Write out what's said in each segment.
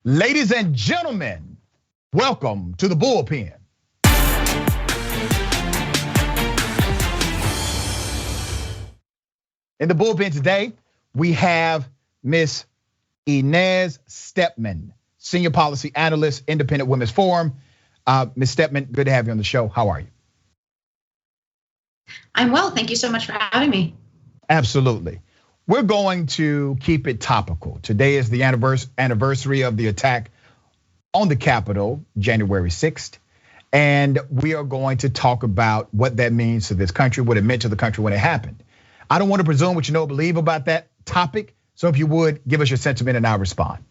Ladies and gentlemen, welcome to the Bullpen. In the Bullpen today, we have Miss Inez Feltscher, Senior Policy Analyst, Independent Women's Forum. Ms. Feltscher, good to have you on the show. How are you? I'm well, thank you so much for having me. Absolutely. We're going to keep it topical. Today is the anniversary of the attack on the Capitol, January 6th. And we are going to talk about what that means to this country, what it meant to the country when it happened. I don't want to presume what you know or believe about that topic. So if you would, give us your sentiment and I'll respond.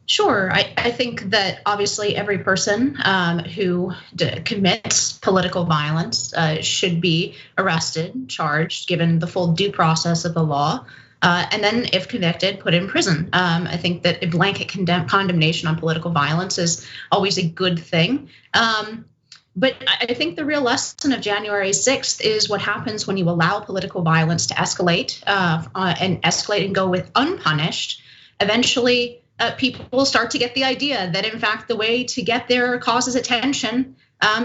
Sure, I think that obviously every person who commits political violence should be arrested, charged, given the full due process of the law, and then if convicted, put in prison. I think that a blanket condemnation on political violence is always a good thing. But I think the real lesson of January 6th is what happens when you allow political violence to escalate and go with unpunished. Eventually, people will start to get the idea that, in fact, the way to get their cause's attention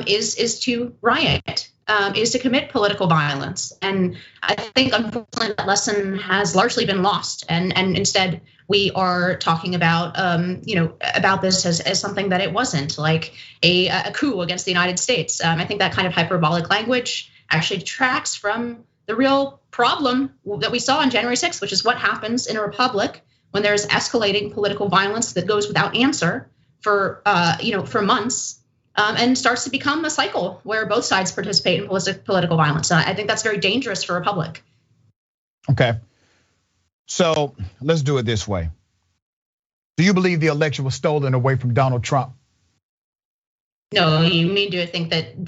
is to riot, is to commit political violence. And I think, unfortunately, that lesson has largely been lost. And instead, we are talking about, about this as something that it wasn't, like a coup against the United States. I think that kind of hyperbolic language actually detracts from the real problem that we saw on January 6th, which is what happens in a republic when there's escalating political violence that goes without answer for months, and starts to become a cycle where both sides participate in political violence. I think that's very dangerous for a republic. Okay, so let's do it this way. Do you believe the election was stolen away from Donald Trump? No, you mean to think that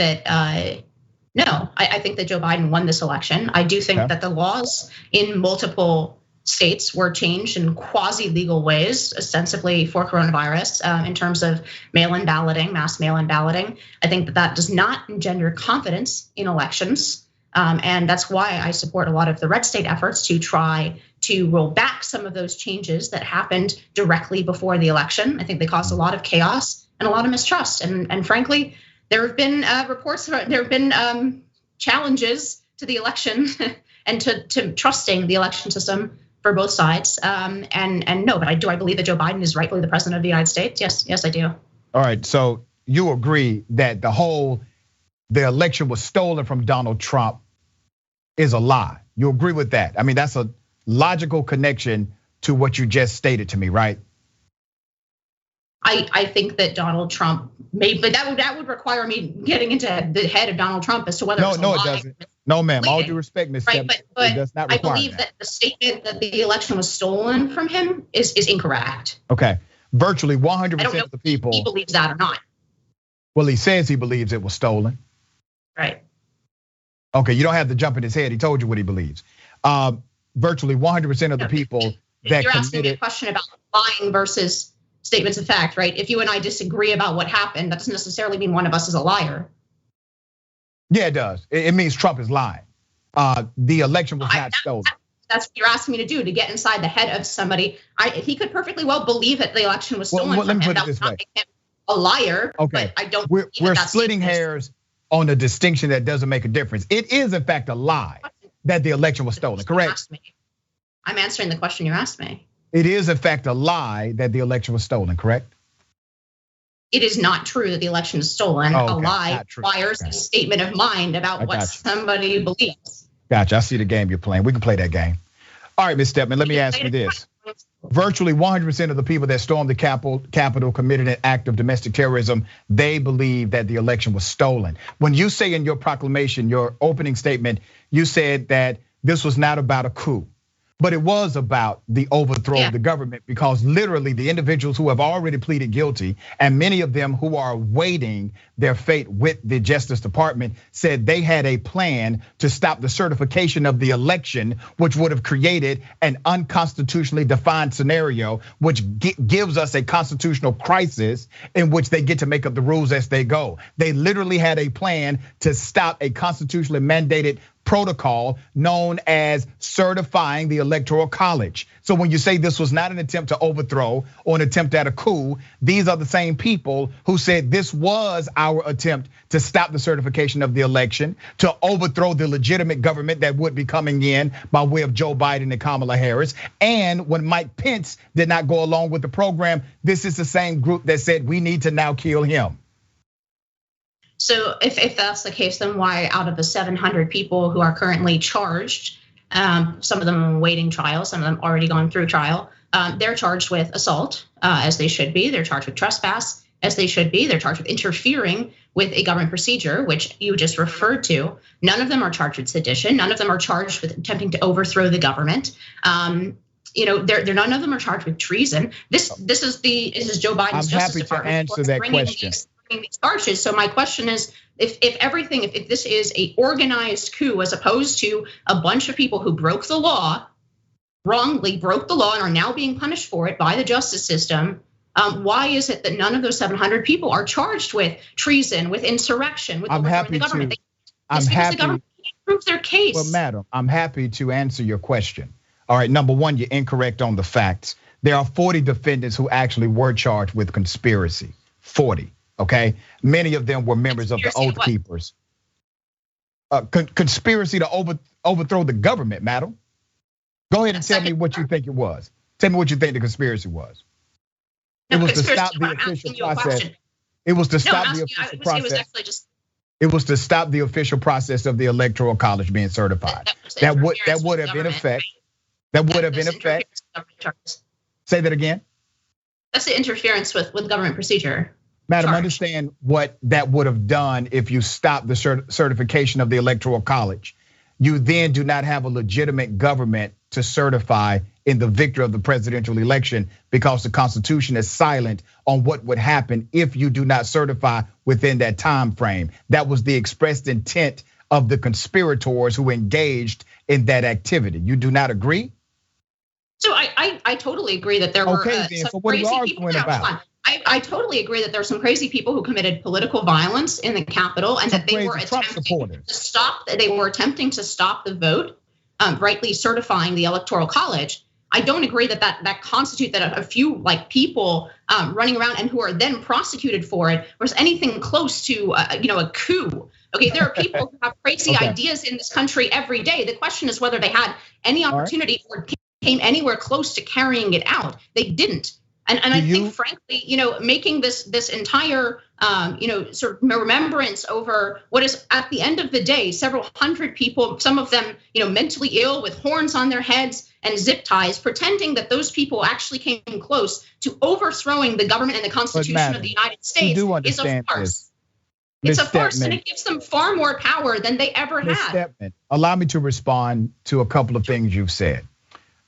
no, I think that Joe Biden won this election. I do think that the laws in multiple states were changed in quasi-legal ways, ostensibly for coronavirus, in terms of mail-in balloting, mass mail-in balloting. I think that does not engender confidence in elections. And that's why I support a lot of the red state efforts to try to roll back some of those changes that happened directly before the election. I think they caused a lot of chaos and a lot of mistrust. And frankly, there have been reports, there have been challenges to the election and to trusting the election system for both sides. And no, but do I believe that Joe Biden is rightfully the president of the United States? Yes, I do. All right, so you agree that the election was stolen from Donald Trump is a lie. You agree with that? I mean, that's a logical connection to what you just stated to me, right? I think that Donald Trump but that would require me getting into the head of Donald Trump as to whether it's a lie. No, it doesn't. No, ma'am. All due respect, Ms. Right, but it does not require I believe that the statement that the election was stolen from him is incorrect. Okay, virtually 100% of the people. He believes that or not. Well, he says he believes it was stolen. Right. Okay, you don't have to jump in his head. He told you what he believes. Virtually 100% of the people that you're asking me a question about lying versus statements of fact, right? If you and I disagree about what happened, that doesn't necessarily mean one of us is a liar. Yeah, it does. It means Trump is lying. The election was not stolen. That's what you're asking me to do, to get inside the head of somebody. He could perfectly well believe that the election was stolen from him. That would not make him a liar. Okay, but I don't. We're splitting hairs on a distinction that doesn't make a difference. It is in fact a lie that the election was stolen, correct? I'm answering the question you asked me. It is in fact a lie that the election was stolen, correct? It is not true that the election is stolen. A lie requires a statement of mind about what somebody believes. Gotcha, I see the game you're playing. We can play that game. All right, Ms. Feltscher, let me ask you this. Virtually 100% of the people that stormed the Capitol committed an act of domestic terrorism. They believe that the election was stolen. When you say in your proclamation, your opening statement, you said that this was not about a coup, but it was about the overthrow of the government, because literally the individuals who have already pleaded guilty, and many of them who are awaiting their fate with the Justice Department, said they had a plan to stop the certification of the election, which would have created an unconstitutionally defined scenario, which gives us a constitutional crisis in which they get to make up the rules as they go. They literally had a plan to stop a constitutionally mandated protocol known as certifying the Electoral College. So when you say this was not an attempt to overthrow or an attempt at a coup, these are the same people who said this was our attempt to stop the certification of the election, to overthrow the legitimate government that would be coming in by way of Joe Biden and Kamala Harris. And when Mike Pence did not go along with the program, this is the same group that said we need to now kill him. So if that's the case, then why out of the 700 people who are currently charged, some of them awaiting trial, some of them already gone through trial, they're charged with assault, as they should be. They're charged with trespass, as they should be. They're charged with interfering with a government procedure, which you just referred to. None of them are charged with sedition. None of them are charged with attempting to overthrow the government. None of them are charged with treason. This is Joe Biden's Justice Department. I'm happy to answer that question. These charges. So my question is, if this is a organized coup as opposed to a bunch of people who broke the law, wrongly broke the law and are now being punished for it by the justice system, why is it that none of those 700 people are charged with treason, with insurrection, with overthrowing the government? Because the government can't prove their case. Well, madam, I'm happy to answer your question. All right, number one, you're incorrect on the facts. There are 40 defendants who actually were charged with conspiracy. 40. Okay, many of them were members of the Oath Keepers. Conspiracy to overthrow the government, madam. Go ahead and tell me what you think it was. Tell me what you think the conspiracy was. It was to stop the official process. It was to stop the official process. It was to stop the official process of the Electoral College being certified. That would have been effect. That would have been effect. Say that again. That's the interference with government procedure. Madam, understand what that would have done if you stopped the certification of the Electoral College. You then do not have a legitimate government to certify in the victory of the presidential election because the Constitution is silent on what would happen if you do not certify within that time frame. That was the expressed intent of the conspirators who engaged in that activity. You do not agree? So I totally agree that there were some crazy people. I totally agree that there are some crazy people who committed political violence in the Capitol and that they were attempting to stop the vote, rightly certifying the Electoral College. I don't agree that constitutes that a few people running around and who are then prosecuted for it was anything close to a coup. Okay, there are people who have crazy ideas in this country every day. The question is whether they had any opportunity or came anywhere close to carrying it out. They didn't. And I think, frankly, making this entire, sort of remembrance over what is at the end of the day, several hundred people, some of them, mentally ill with horns on their heads and zip ties, pretending that those people actually came close to overthrowing the government and the Constitution of the United States is a farce. It's a farce, and it gives them far more power than they ever had. Allow me to respond to a couple of things you've said.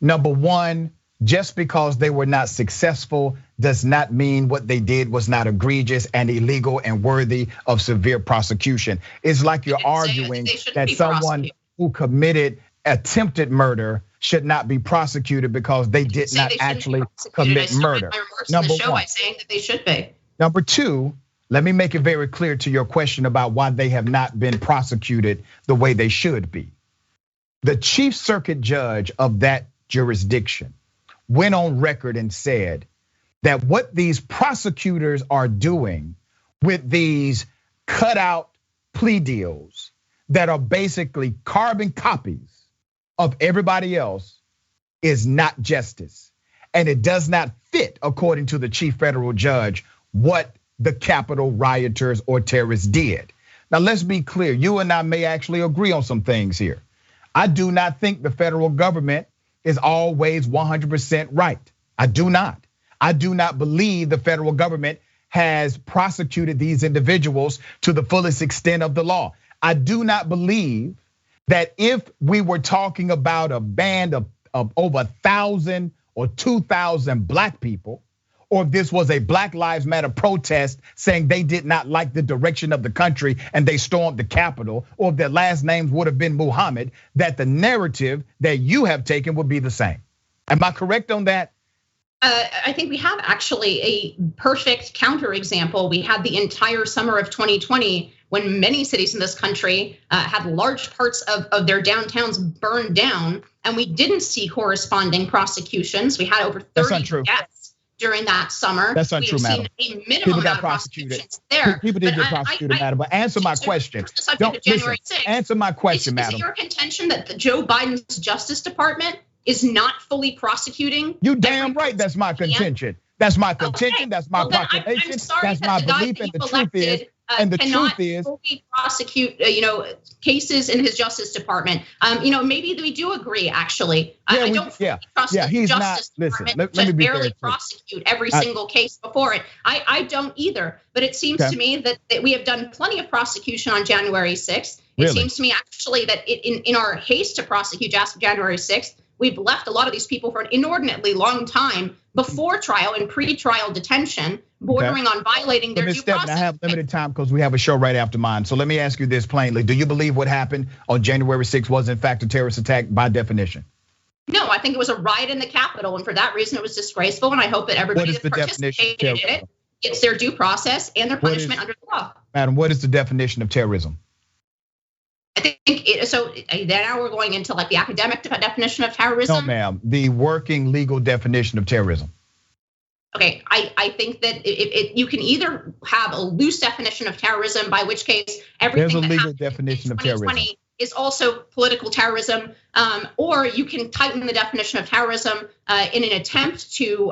Number one, just because they were not successful does not mean what they did was not egregious and illegal and worthy of severe prosecution. It's like you're arguing that someone who committed attempted murder should not be prosecuted because they did not actually commit murder. Number one, saying that they should be. Number two, let me make it very clear to your question about why they have not been prosecuted the way they should be. The Chief Circuit Judge of that jurisdiction went on record and said that what these prosecutors are doing with these cutout plea deals that are basically carbon copies of everybody else is not justice. And it does not fit, according to the chief federal judge, what the Capitol rioters or terrorists did. Now, let's be clear. You and I may actually agree on some things here. I do not think the federal government is always 100% right. I do not. I do not believe the federal government has prosecuted these individuals to the fullest extent of the law. I do not believe that if we were talking about a band of over 1,000 or 2,000 black people, or if this was a Black Lives Matter protest saying they did not like the direction of the country and they stormed the Capitol, or if their last names would have been Muhammad, that the narrative that you have taken would be the same. Am I correct on that? I think we have actually a perfect counterexample. We had the entire summer of 2020 when many cities in this country had large parts of their downtowns burned down, and we didn't see corresponding prosecutions. We had over 30 deaths during that summer. That's not true, madam. We've seen a minimum amount of prosecutions there. People did get prosecuted, madam. But answer my question. Answer my question, madam. Is it your contention that Joe Biden's Justice Department is not fully prosecuting? You damn right. That's my contention. That's my contention. That's my proclamation. That's my belief. And the truth is, cannot fully prosecute, cases in his Justice Department. Maybe we do agree. Actually, I don't trust the Justice Department to barely prosecute every single case before it. I don't either. But it seems to me that we have done plenty of prosecution on January 6th. It seems to me actually that in our haste to prosecute January 6th, we've left a lot of these people for an inordinately long time before trial and pre-trial detention, bordering on violating their due process. I have limited time because we have a show right after mine. So let me ask you this plainly. Do you believe what happened on January 6th was in fact a terrorist attack by definition? No, I think it was a riot in the Capitol, and for that reason it was disgraceful, and I hope that everybody that participated in it gets their due process and their punishment under the law. Madam, what is the definition of terrorism? I think now we're going into like the academic definition of terrorism. No, ma'am, the working legal definition of terrorism. Okay, I think that you can either have a loose definition of terrorism, by which case everything there's a legal definition of terrorism is also political terrorism, or you can tighten the definition of terrorism in an attempt to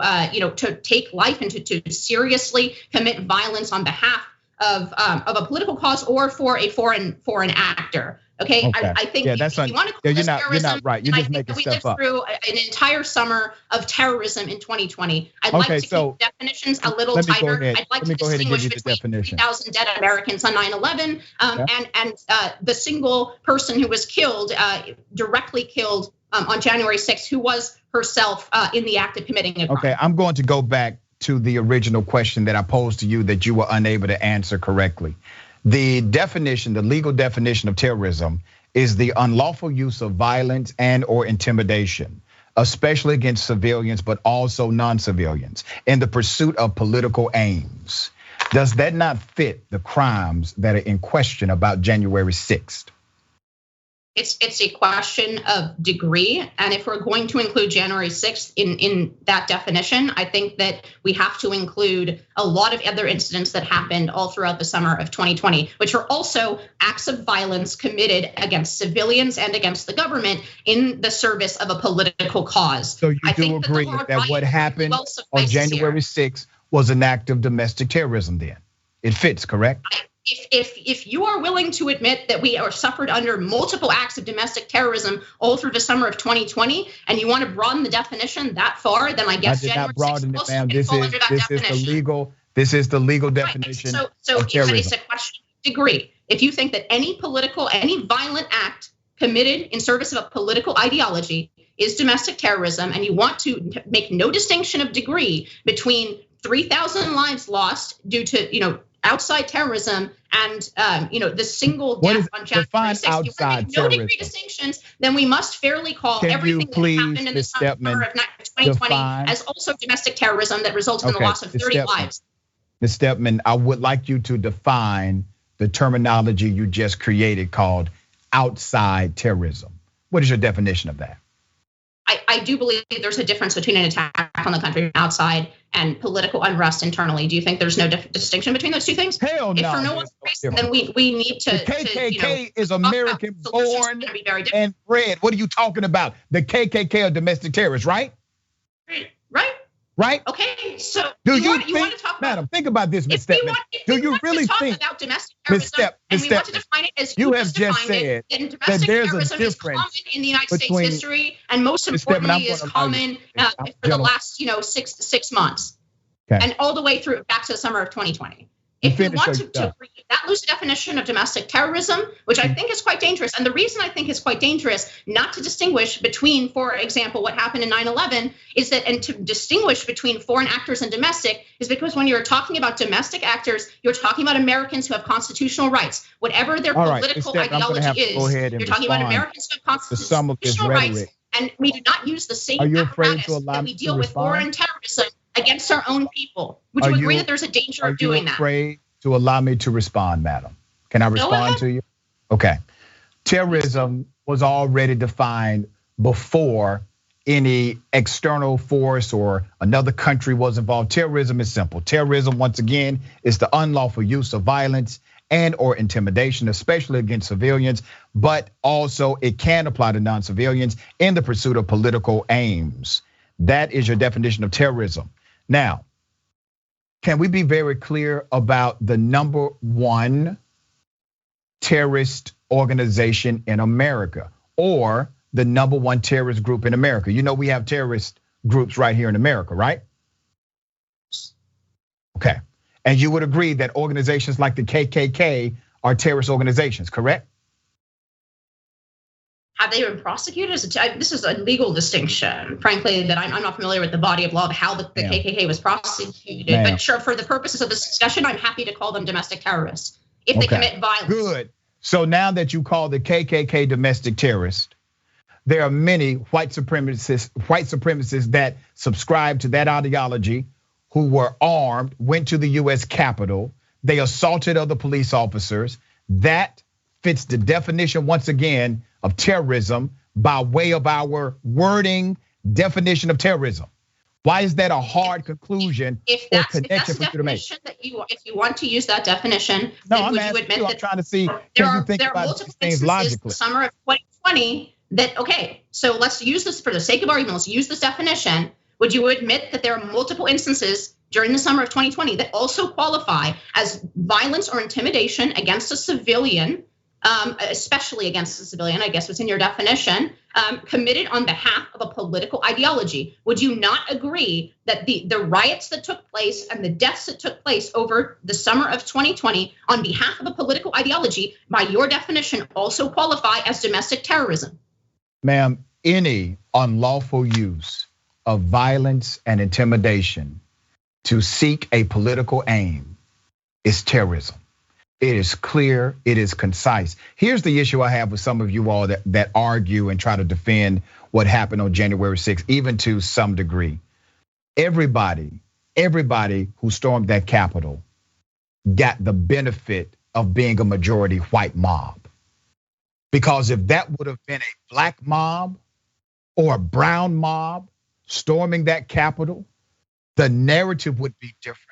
take life and to seriously commit violence on behalf of a political cause or for a foreign actor. Okay, I think that's not. You're not right. You're just making stuff up. We lived through an entire summer of terrorism in 2020. I'd like to keep definitions a little tighter. I'd like to distinguish between 3,000 dead Americans on 9/11 and the single person who was killed, directly killed on January 6th, who was herself in the act of committing a crime. Okay, I'm going to go back to the original question that I posed to you that you were unable to answer correctly. The definition, the legal definition of terrorism is the unlawful use of violence and or intimidation, especially against civilians, but also non-civilians in the pursuit of political aims. Does that not fit the crimes that are in question about January 6th? It's a question of degree, and if we're going to include January 6th in that definition, I think that we have to include a lot of other incidents that happened all throughout the summer of 2020, which are also acts of violence committed against civilians and against the government in the service of a political cause. So you do agree that what happened on January 6th was an act of domestic terrorism then? It fits, correct? If you are willing to admit that we are suffered under multiple acts of domestic terrorism all through the summer of 2020, and you want to broaden the definition that far, then I guess January 6th also can fall under that definition. This is the legal definition of terrorism. It's a question of degree. If you think that any violent act committed in service of a political ideology is domestic terrorism, and you want to make no distinction of degree between 3,000 lives lost due to outside terrorism and the single death on January 6th, you want to make no degree distinctions, then we must fairly call everything that happened in the summer of 2020 as also domestic terrorism that resulted in the loss of 30 lives. Ms. Stepman, I would like you to define the terminology you just created called outside terrorism. What is your definition of that? I do believe there's a difference between an attack on the country outside and political unrest internally. Do you think there's no distinction between those two things? Hell no. If for no other reason, then we need to. The KKK is American born and bred. What are you talking about? The KKK are domestic terrorists, right? Right? Okay, so do you want to talk about, madam, think about this, Ms. Stepman. Do you really think about domestic terrorism, and we want to define it as you have just said that there's a difference common in the United States history, and most importantly is common for the last 6 months, and all the way through back to the summer of 2020. If you want to read that loose definition of domestic terrorism, which I think is quite dangerous, and the reason I think is quite dangerous not to distinguish between, for example, what happened in 9/11 is that, and to distinguish between foreign actors and domestic is because when you're talking about domestic actors, you're talking about Americans who have constitutional rights, whatever their political ideology is. You're talking about Americans who have constitutional rights, and we do not use the same apparatus that we deal with foreign terrorism against our own people. Would you agree that there's a danger of doing that? Are you afraid to allow me to respond, madam? Can I respond to you? Okay. Terrorism was already defined before any external force or another country was involved. Terrorism is simple. Terrorism, once again, is the unlawful use of violence and or intimidation, especially against civilians, but also it can apply to non-civilians in the pursuit of political aims. That is your definition of terrorism. Now, can we be very clear about the number one terrorist organization in America, or the number one terrorist group in America? You know, we have terrorist groups right here in America, right? Okay, and you would agree that organizations like the KKK are terrorist organizations, correct? Have they been prosecuted? This is a legal distinction, frankly, that I'm not familiar with the body of law of how the KKK was prosecuted. But sure, for the purposes of this discussion, I'm happy to call them domestic terrorists if they commit violence. Good. So now that you call the KKK domestic terrorist, there are many white supremacists that subscribe to that ideology, who were armed, went to the US Capitol, they assaulted other police officers. That fits the definition, once again, of terrorism by way of our wording definition of terrorism. Why is that a hard conclusion or connection for you to make? If you want to use that definition, then would you admit that I'm trying to see, can you think about these things logically? The summer of 2020 that, okay, so let's use this for the sake of argument, let's use this definition. Would you admit that there are multiple instances during the summer of 2020 that also qualify as violence or intimidation against a civilian, especially against a civilian, I guess was in your definition, committed on behalf of a political ideology? Would you not agree that the riots that took place and the deaths that took place over the summer of 2020 on behalf of a political ideology, by your definition, also qualify as domestic terrorism? Ma'am, any unlawful use of violence and intimidation to seek a political aim is terrorism. It is clear, it is concise. Here's the issue I have with some of you all that argue and try to defend what happened on January 6th, even to some degree. Everybody who stormed that Capitol got the benefit of being a majority white mob. Because if that would have been a black mob or a brown mob storming that Capitol, the narrative would be different.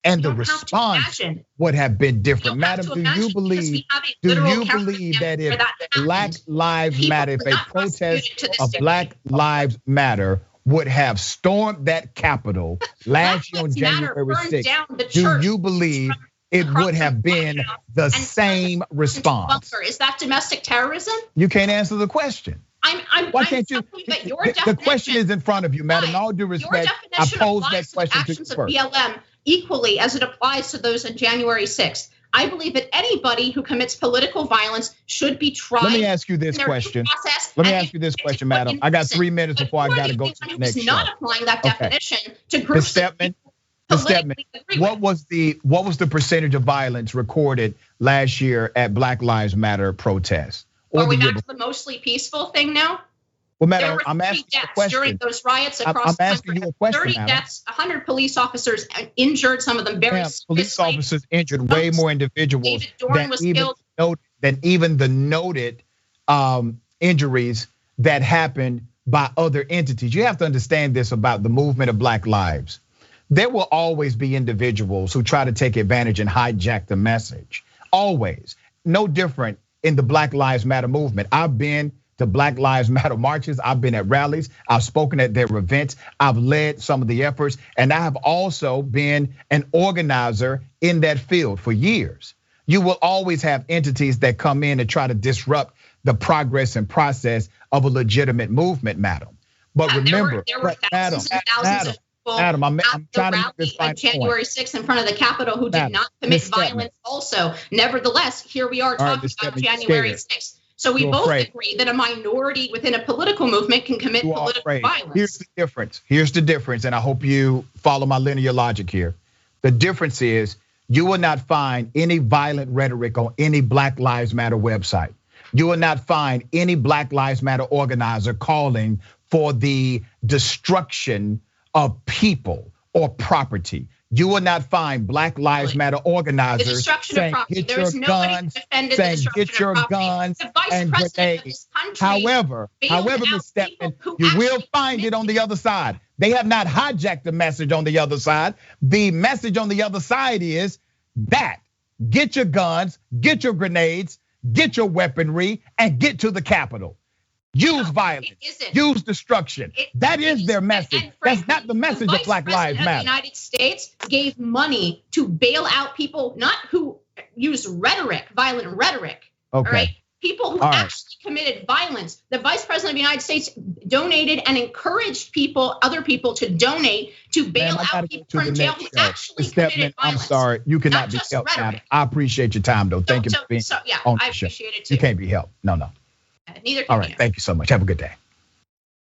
And the response would have been different. Madam, do you believe that if Black Lives Matter, if a protest of Black Lives Matter would have stormed that Capitol last year on January 6th, do you believe it would have been the same response? Is that domestic terrorism? You can't answer the question. Why can't you? The question is in front of you, madam. In all due respect, I pose that question to you first. BLM equally as it applies to those on January 6th. I believe that anybody who commits political violence should be tried. Let me ask you this question. Madam. I got 3 minutes before I got to go to the next show. Not applying that definition to groups. What was the percentage of violence recorded last year at Black Lives Matter protests? Are we back to the mostly peaceful thing now? Well, madam, I'm asking you a question. During those riots across the country, 30 deaths, 100 police officers injured, some of them very seriously. Police officers injured way more individuals than even the noted injuries that happened by other entities. You have to understand this about the movement of Black lives. There will always be individuals who try to take advantage and hijack the message. Always. No different in the Black Lives Matter movement. I've been to Black Lives Matter marches. I've been at rallies. I've spoken at their events. I've led some of the efforts. And I have also been an organizer in that field for years. You will always have entities that come in and try to disrupt the progress and process of a legitimate movement, madam. But remember, there were thousands and thousands of Adam, I'm trying to make this on January 6th in front of the Capitol who did not commit violence also. Nevertheless, here we are talking about January 6th. So we both agree that a minority within a political movement can commit political violence. Here's the difference, and I hope you follow my linear logic here. The difference is you will not find any violent rhetoric on any Black Lives Matter website. You will not find any Black Lives Matter organizer calling for the destruction of people or property. you will not find Black Lives Matter organizers the destruction saying, of property. get There your is nobody guns, who defended saying, the destruction get your of property. guns The vice and president of grenades. this country However, Ms. Stepman, you will find it on the other side. They have not hijacked the message on the other side. The message on the other side is that get your guns, get your grenades, get your weaponry, and get to the Capitol. Use violence, use destruction. That is their message. That's not the message of Black Lives Matter. The United States gave money to bail out people, not who used rhetoric, violent rhetoric. Okay. All right. People who actually committed violence. The Vice President of the United States donated and encouraged other people to donate to bail out people from jail who actually committed violence. I'm sorry, you cannot be helped. Madam. I appreciate your time, though. Thank you for being on the show. I appreciate it too. You can't be helped. No. Neither can you. All right, thank you so much. Have a good day.